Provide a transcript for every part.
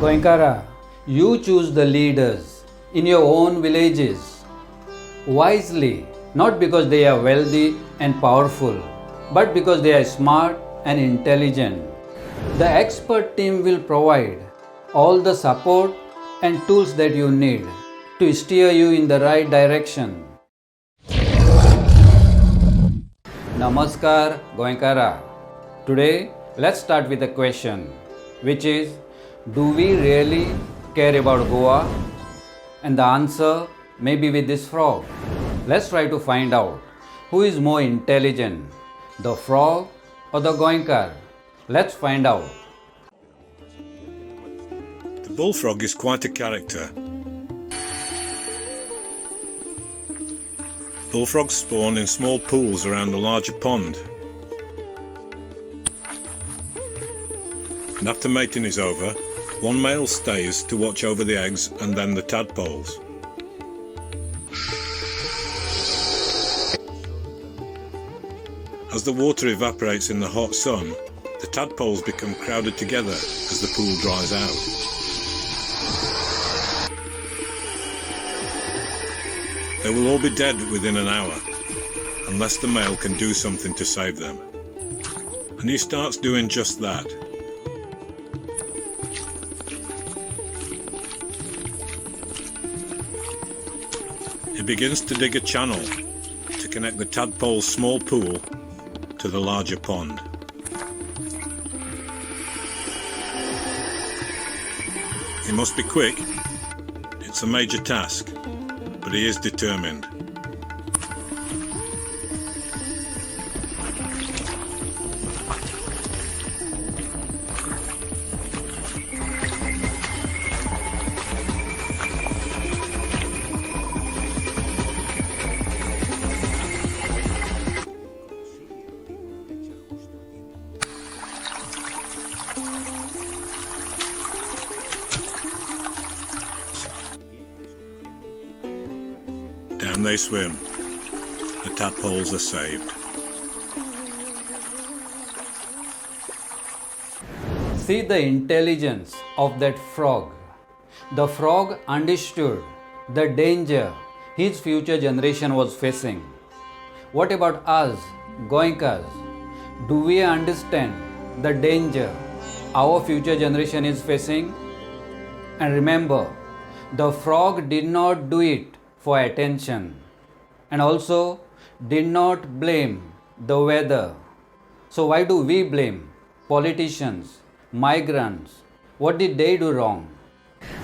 Goinkara, you choose the leaders in your own villages wisely, not because they are wealthy and powerful, but because they are smart and intelligent. The expert team will provide all the support and tools that you need to steer you in the right direction. Namaskar, Goinkara. Today, let's start with a question, which is, do we really care about Goa? And the answer may be with this frog. Let's try to find out who is more intelligent, the frog or the Goinkar. Let's find out. The bullfrog is quite a character. Bullfrogs spawn in small pools around a larger pond. And after mating is over, one male stays to watch over the eggs and then the tadpoles. As the water evaporates in the hot sun, the tadpoles become crowded together as the pool dries out. They will all be dead within an hour, unless the male can do something to save them. And he starts doing just that. He begins to dig a channel to connect the tadpole's small pool to the larger pond. He must be quick. It's a major task, but he is determined. Down they swim. The tadpoles are saved. See the intelligence of that frog. The frog understood the danger his future generation was facing. What about us, Goinkars? Do we understand the danger our future generation is facing? And remember, the frog did not do it for attention, and also did not blame the weather. So why do we blame politicians, migrants? What did they do wrong?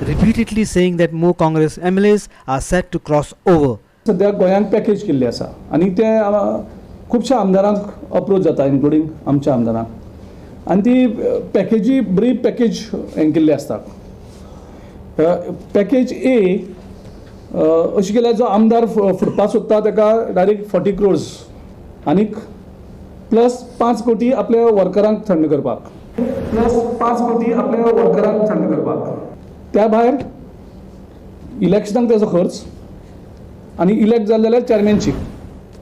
Repeatedly saying that more Congress MLAs are set to cross over. सध्या गोंयांक package केल्ली आसा आनी ते खुबशा आमदारांक approach जाता including आमच्या आमदारांक आनी ती पॅकेजी बरी पॅकेज हें केल्ली आसता. पॅकेज ए अशी केल्यार जो आमदार फुटपाक सोदता ताका डायरेक्ट 40 crores आनीक प्लस 5 कोटी आपल्या वर्करांक थंड करपाक त्या भायर इलेक्शनाक तेजो खर्च आनी इलेक्ट जाले जाल्यार चॅरमॅनशीप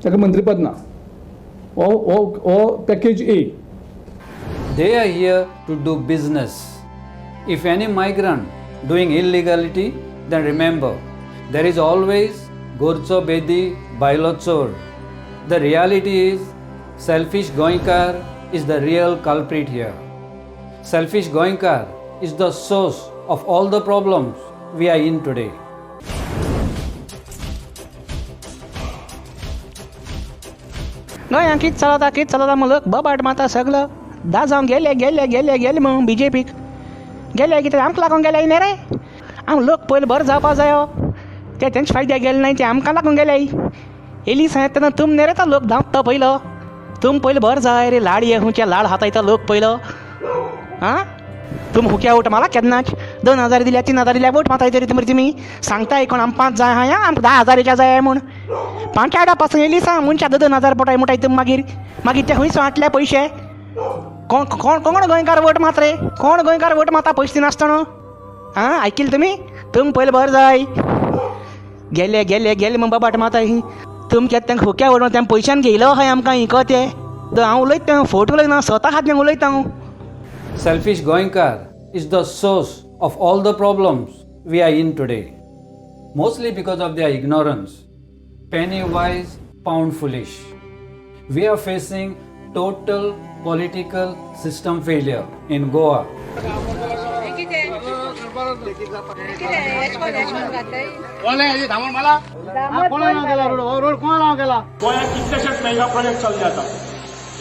ताका मंत्रीपद ना. हो package A. They are here to do business. If any migrant doing illegality, then remember, there is always Gorcho Bedi Bailochor. The reality is, selfish Goinkar is the real culprit here. Selfish Goinkar is the source of all the problems we are in today. गोंयां कितें चलता मुलक बबाट माता सगळं दा जावन गेले मग BJPक गेले कितें आमकां लागून गेले न्ही रे. आम लोक पयलीं बरो जावपा जायो ते तेंचे फायद्या गेले नाय ते आमकां लागून गेले. एली सांगता तेन्ना तुम न्ही रे तो लोक धांवता पयलो. तुम पयलीं बरो जाय रे लाड हे हुंचे लाड हातायता लोक पयलो. आं तुम हुक्या वोट माला केन्नाच 2000 दिल्या 3000 दिल्या वोट माताय तरी तुमी सांगताय कोण आम 5 जाय हाय आमकां 10,000 जाय म्हूण 5 आडा पासून येयली सांग मनशा 2,000 पटाय म्हणटाय तुम मागीर ते खंयच वाटले पयशे. कोण गोंयकार वोट मात रे. कोण गोंयकार वोट माता पयशे दिनासतना. आं आयकिल्लें तुम पयलीं बरो जाय गेले म्हण बाबाट माता ही तुम तांकां हुक्या वोट तें पयशान घेयलो हय आमकां हिको ते हांव उलयता फोटो उलयना स्वता हात घेवन उलयता हांव. Selfish Goinkar is the source of all the problems we are in today, mostly because of their ignorance. Penny wise, pound foolish. We are facing total political system failure in Goa. गोंयांत कितलेशेच mega project चालले आतां.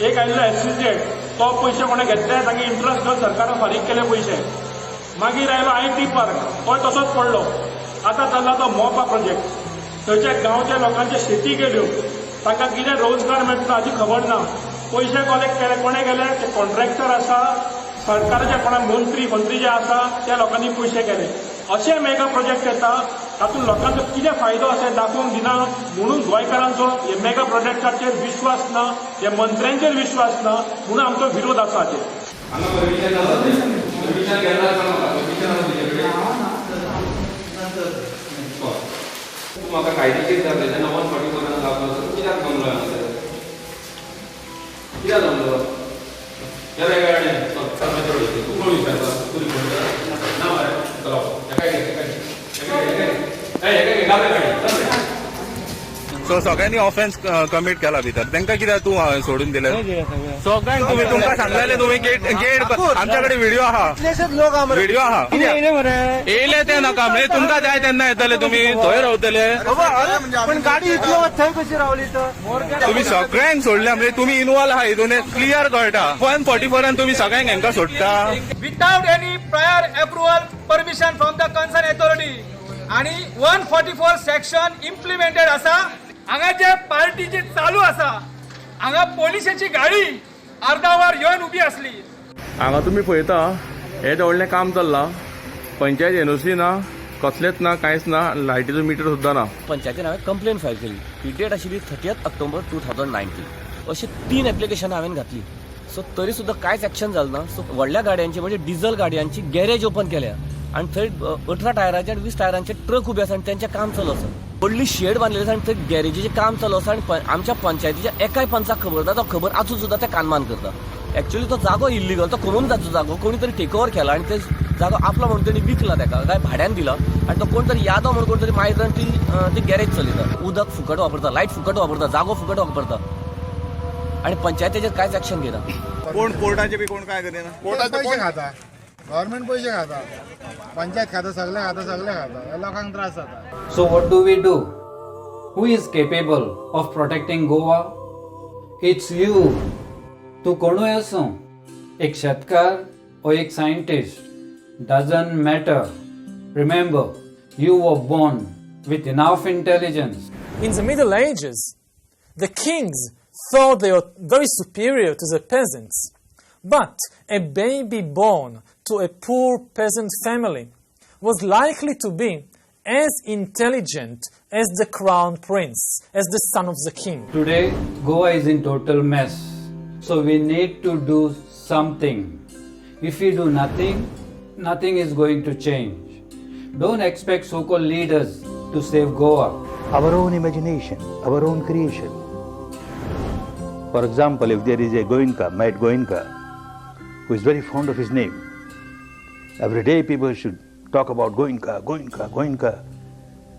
एक आयिल्लो SEZ तो पयशे कोणें घेतले तांगे इंट्रस्ट घेवन सरकारान फारीक केले पयशे. मागीर आयलो IT पार्क तो तसोच पडलो. आतां चल्ला तो मोपा प्रोजेक्ट. थंयच्या गांवच्या लोकांचे शेती गेल्यो तांकां कितें रोजगार मेळटा हाची खबर ना. पयशे कलेक्ट केले कोणें गेले ते कॉन्ट्रॅक्टर आसा सरकाराचे कोणा मंत्री जे आसा त्या लोकांनी पयशे केले. अशे मेगा प्रोजेक्ट येता तातूंत लोकांचो कितें फायदो अशें दाखोवंक दिना म्हणून गोंयकारांचो हे मेगा प्रोजेक्टाचेर विश्वास ना, हे मंत्र्यांचेर विश्वास ना म्हणून आमचो विरोध आसा हाचेर. म्हाका कायदेशीर जालें तेन्ना 144 जावपाक कित्याक जमलो कित्याक जमलो त्या वेगळ्या तूं कोण विचारता ना मरे चलो सो सगळ्यांनी ऑफेन्स कमीट केला भितर तांकां कित्याक तूं सोडून दिलें सगळ्यांक तुमकां सांगलेलें तुमी गेट आमच्या कडेन व्हिडिओ आहा येयले ते नाका म्हणजे तुमकां जाय तेन्ना येतले तुमी थंय रावतले पण गाडी थंय कशी रावली तर तुम्ही सगळ्यांक सोडले म्हणजे तुम्ही इन्वॉल्व आहा हितून क्लियर कळटा 144 तुम्ही सगळ्यांक हांकां सोडटा without any prior approval permission from the concern authority आणि 144 सेक्शन इम्प्लिमेंटेड आसा. हांगा जे पार्टीची चालू आसा हांगा पोलिसाची गाडी अर्दावर येवन उभी असली. हांगा तुमी पळयता हे व्हडलें काम चल्लां. पंचायत NOC ना कसलेंच ना कांयच ना लायटीचो मिटर सुद्दां ना. पंचायतीन हांवें कंप्लेन फायल केली. ही डेट आशिल्ली 30 ऑक्टोबर 2019. अशी 3 एप्लिकेशनां हांवें घातली. सो तरी सुद्दां कांयच एक्शन जालें ना. सो व्हडल्या गाडयांची म्हणजे डिझल गाडयांची गॅरेज ओपन केल्या आणि थंय 18 टायराचे आणि 20 टायरांचे ट्रक उबे आसा आणि त्यांचें काम चालू आसा. व्हडली शेड बांदलेली आसा आणि थंय गॅरेजीचें काम चालू आसा आणि आमच्या पंचायतीच्या एकाय पंचाक खबर ना तो खबर आसून सुद्दां ते कानमान करता. एक्चुअली तो जागो इल्लीगल तो करून जाचो जागो कोणी तरी टेक ओव्हर केला आणि ते जागो आपलो म्हणून तेणी विकला ताका काय भाड्यान दिला आणि तो कोण तरी यादव म्हणून कोण तरी मायरान ती गॅरेज चलयता. उदक फुकट वापरता, लायट फुकट वापरता, जागो फुकट वापरता आणि पंचायतीचेर कांयच एक्शन घेना. कोण कोर्टाचे बी कोण काय करिना. कोर्टाचे पैसे खाता गव्हर्नमेंट पैसे खाता पंचायत खाता सगळे खाता लोकांक त्रास जाता. So what do we do? Who is capable of protecting Goa? It's you. तू कोणूय असो, एक शेतकार or एक scientist, doesn't matter. Remember, you were born with enough intelligence. In the Middle Ages, the kings thought they were very superior to the peasants. But a baby born to a poor peasant family was likely to be as intelligent as the crown prince, as the son of the king. Today, Goa is in total mess. So we need to do something. If we do nothing, nothing is going to change. Don't expect so-called leaders to save Goa. Our own imagination, our own creation. For example, if there is a Goenka, Matt Goenka, who is very fond of his name, every day people should talk about Goenka, Goenka, Goenka.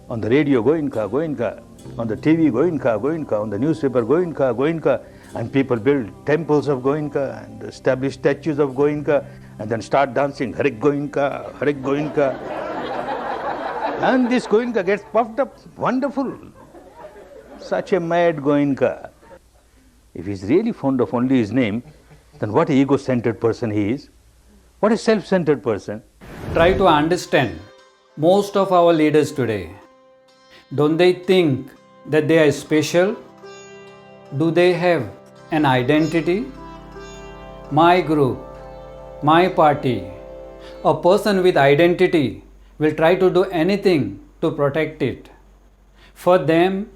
On the radio, Goenka, Goenka. On the TV, Goenka, Goenka. On the newspaper, Goenka, Goenka. And people build temples of Goenka and establish statues of Goenka and then start dancing Harik Goenka, Harik Goenka. And this Goenka gets puffed up. Wonderful. Such a mad Goenka. If he's really fond of only his name, then what an ego-centered person he is. What a self-centered person. Try to understand most of our leaders today. Don't they think that they are special? Do they have an identity? My group, my party, a person with identity will try to do anything to protect it. For them,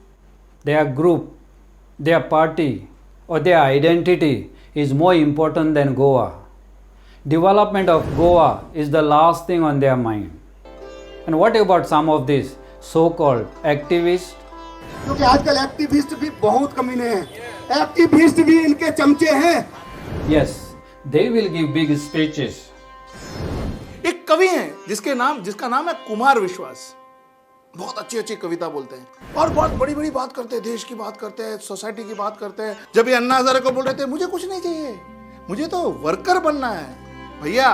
their group, their party, or their identity is more important than Goa. Development of Goa is the last thing on their mind. And what about some of these so-called activists? क्योंकि आजकल activist भी बहुत कमीने हैं. Activist भी इनके चमचे हैं. Yes, they will give big speeches. एक कवि हैं जिसका नाम है कुमार विश्वास। बहुत अच्छी अच्छी कविता बोलते हैं और बहुत बड़ी बड़ी बात करते हैं, देश की बात करते हैं, सोसाइटी की बात करते हैं। जब ये अन्ना हजारे को बोल रहे थे मुझे कुछ नहीं चाहिए, मुझे तो वर्कर बनना है। भैया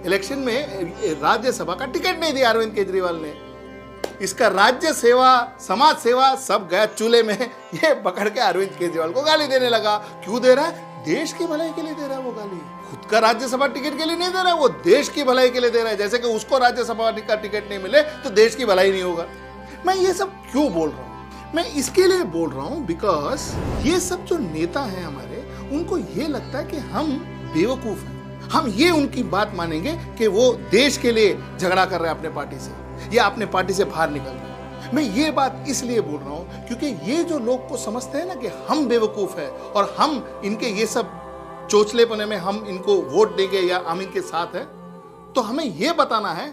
इलेक्शन में राज्यसभा का टिकट नहीं दिया अरविंद केजरीवाल ने, इसका राज्य सेवा समाज सेवा सब गया चूल्हे में। ये पकड़ के अरविंद केजरीवाल को गाली देने लगा। क्यों दे रहा है? देश की भलाई के लिए दे रहा है वो गाली। खुद का राज्यसभा टिकट के लिए नहीं दे रहा है, वो देश की भलाई के लिए दे रहा है। जैसे कि उसको राज्यसभा का टिकट नहीं मिले तो देश की भलाई नहीं होगा। मैं ये सब क्यों बोल रहा हूँ? मैं इसके लिए बोल रहा हूँ बिकॉज ये सब जो नेता हैं हमारे, उनको ये लगता है कि हम बेवकूफ हैं। हम ये उनकी बात मानेंगे कि वो देश के लिए झगड़ा कर रहे हैं अपने पार्टी से या अपने पार्टी से बाहर निकल रहे हैं। मैं ये बात इसलिए बोल रहा हूँ क्योंकि ये जो लोग को समझते हैं ना कि हम बेवकूफ है और हम इनके ये सब चोचलेपने में हम इनको वोट देंगे या हम इनके साथ है, तो हमें ये बताना है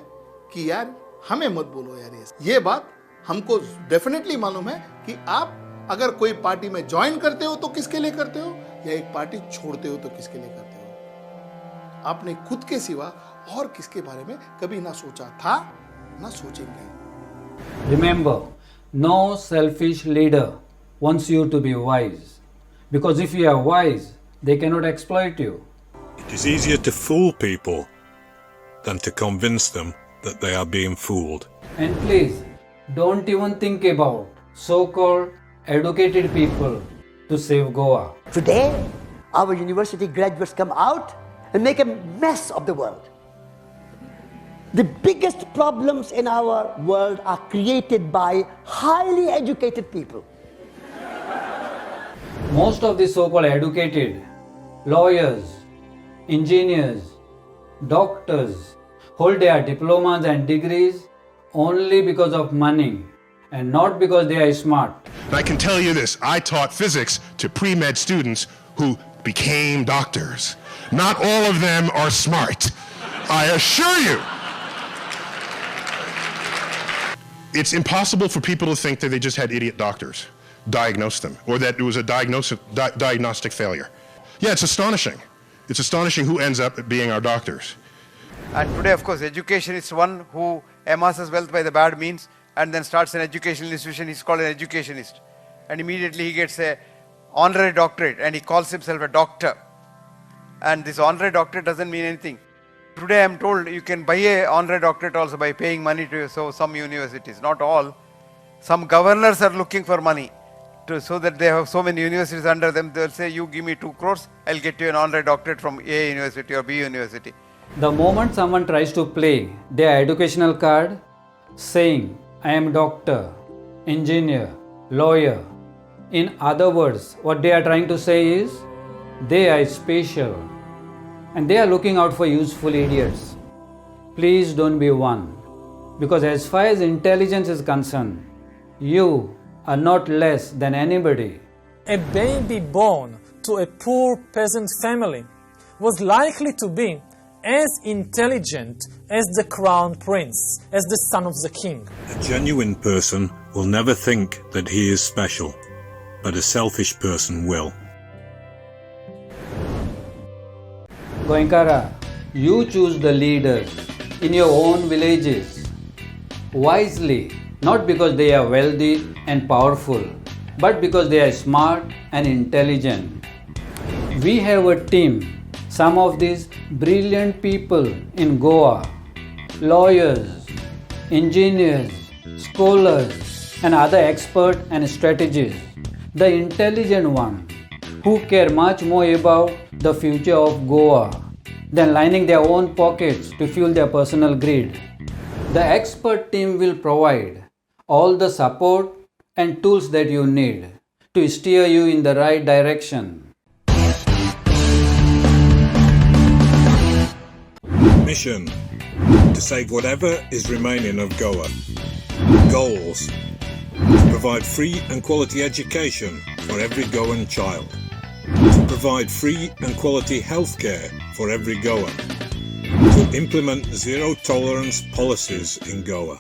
कि यार हमें मत बोलो यार। ये बात हमको डेफिनेटली मालूम है कि आप अगर कोई पार्टी में ज्वाइन करते हो तो किसके लिए करते हो, या एक पार्टी छोड़ते हो तो किसके लिए करते हो। आपने खुद के सिवा और किसके बारे में कभी ना सोचा था ना सोचेंगे। Remember, no selfish leader wants you to be wise, because if you are wise, they cannot exploit you. It is easier to fool people than to convince them that they are being fooled. And please, don't even think about so-called educated people to save Goa. Today, our university graduates come out and make a mess of the world. The biggest problems in our world are created by highly educated people. Most of the so-called educated, lawyers, engineers, doctors, hold their diplomas and degrees only because of money and not because they are smart. I can tell you this, I taught physics to pre-med students who became doctors. Not all of them are smart, I assure you. It's impossible for people to think that they just had idiot doctors diagnose them, or that it was a diagnostic failure. Yeah, it's astonishing. It's astonishing who ends up being our doctors. And today, of course, educationist one who amasses wealth by the bad means and then starts an educational institution, he's called an educationist. And immediately he gets a honorary doctorate and he calls himself a doctor. And this honorary doctorate doesn't mean anything. Today I am told you can buy a honorary doctorate also by paying money to some universities, not all. Some governors are looking for money so that they have so many universities under them. They'll say, you give me 2 crores, I'll get you an honorary doctorate from A university or B university. The moment someone tries to play their educational card saying, I am doctor, engineer, lawyer, in other words, what they are trying to say is, they are special and they are looking out for useful idiots. Please don't be one, because as far as intelligence is concerned, you are not less than anybody. A baby born to a poor peasant family was likely to be as intelligent as the crown prince, as the son of the king. A genuine person will never think that he is special, but a selfish person will. Goenkara, you choose the leaders in your own villages wisely, not because they are wealthy and powerful, but because they are smart and intelligent. We have a team, some of these brilliant people in Goa, lawyers, engineers, scholars, and other experts and strategists. The intelligent ones who care much more about the future of Goa than lining their own pockets to fuel their personal greed. The expert team will provide all the support and tools that you need to steer you in the right direction. Mission: to save whatever is remaining of Goa. Goals: to provide free and quality education for every Goan child. To provide free and quality healthcare for every Goan. To implement zero tolerance policies in Goa.